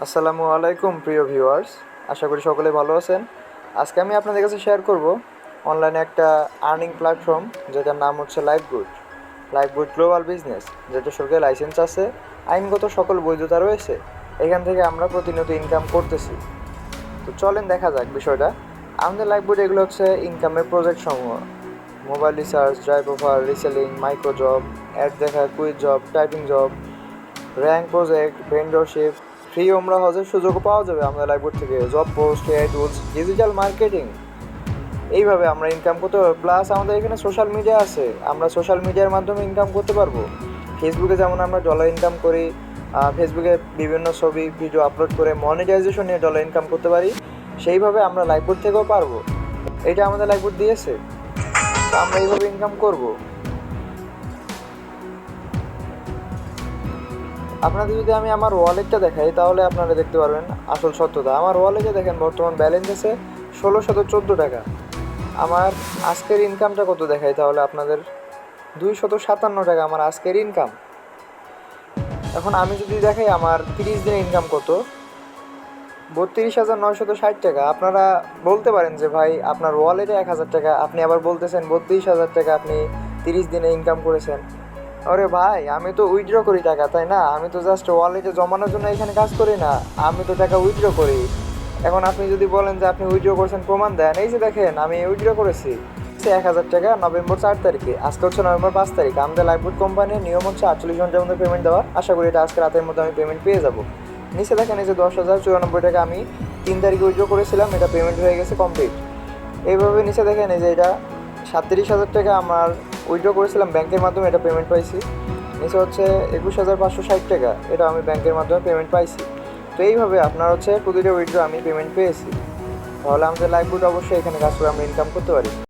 আসসালামু আলাইকুম প্রিয় ভিউয়ার্স, আশা করি সকলে ভালো আছেন। আজকে আমি আপনাদের কাছে শেয়ার করব অনলাইনে একটা আর্নিং প্ল্যাটফর্ম যেটার নাম হচ্ছে লাইফবুট গ্লোবাল বিজনেস, যেটা সরকারি লাইসেন্স আছে, আইনগত সকল বৈধতা রয়েছে। এখান থেকে আমরা প্রতিনিয়ত ইনকাম করতেছি। তো চলেন দেখা যাক বিষয়টা। আমাদের লাইফবুট এগুলো হচ্ছে ইনকামের প্রজেক্ট সমূহ: mobile recharge, drive offer, reselling, micro job, ad দেখা, quiz job, typing job, rank project, vendorship, free ওমরা হজের সুযোগও পাওয়া যাবে আমাদের লাইফবোর্ড থেকে, job post, AI tools, digital marketing. এইভাবে আমরা ইনকাম করতে পারবো। প্লাস আমাদের এখানে সোশ্যাল মিডিয়া আছে, আমরা সোশ্যাল মিডিয়ার মাধ্যমে ইনকাম করতে পারবো। ফেসবুকে যেমন আমরা ডলার ইনকাম করি, ফেসবুকে বিভিন্ন ছবি ভিডিও আপলোড করে মনিটাইজেশন নিয়ে ডলার ইনকাম করতে পারি, সেইভাবে আমরা লাইফবোর্ড থেকেও পারবো। এটা আমাদের লাইফবোর্ড দিয়েছে, তো আমরা এইভাবে ইনকাম করবো। আপনাদের যদি আমি আমার ওয়ালেটটা দেখাই তাহলে আপনারা দেখতে পারবেন আসল সত্যতা। আমার ওয়ালেটে দেখেন বর্তমান ব্যালেন্স আছে 1614 টাকা। আমার আজকের ইনকামটা কত দেখাই তাহলে আপনাদের 257 টাকা আমার আজকের ইনকাম। এখন আমি যদি দেখাই আমার 30 দিনের ইনকাম কত, 32,960 টাকা। আপনারা বলতে পারেন যে ভাই আপনার ওয়ালেটে 1,000 টাকা, আপনি আবার বলতেছেন 32,000 টাকা আপনি 30 দিনে ইনকাম করেছেন। আরে ভাই, আমি তো উইথড্র করি টাকা, তাই না? আমি তো জাস্ট ওয়ালেটে জমানোর জন্য এখানে কাজ করি না, আমি তো টাকা উইথড্র করি। এখন আপনি যদি বলেন যে আপনি উইথড্র করছেন, প্রমাণ দেন। এই যে দেখেন আমি উইথড্র করেছি 1,000 টাকা নভেম্বর 4 তারিখে। আজকে হচ্ছে নভেম্বর 5 তারিখ। আমাদের লাইফবুট কোম্পানির নিয়ম হচ্ছে 48 ঘন্টার মধ্যে পেমেন্ট দেওয়া। আশা করি এটা আজকে রাতের মধ্যে আমি পেমেন্ট পেয়ে যাবো। নিচে দেখেন এই যে 10,094 টাকা আমি 3 তারিখে উইথড্র করেছিলাম, এটা পেমেন্ট হয়ে গেছে কমপ্লিট। এইভাবে নিচে দেখেন এই যে এটা 37,000 টাকা আমার উইথড্র করেছিলাম ব্যাংকের মাধ্যমে, এটা পেমেন্ট পাইছি। নিচে হচ্ছে 21,560 টাকা, এটা আমি ব্যাংকের মাধ্যমে পেমেন্ট পাইছি। তো এইভাবে আপনার হচ্ছে প্রতিটা উইথড্র আমি পেমেন্ট পেয়েছি। তাহলে আমাদের লাইফবুট অবশ্যই এখানে কাজ করে আমরা ইনকাম করতে পারি।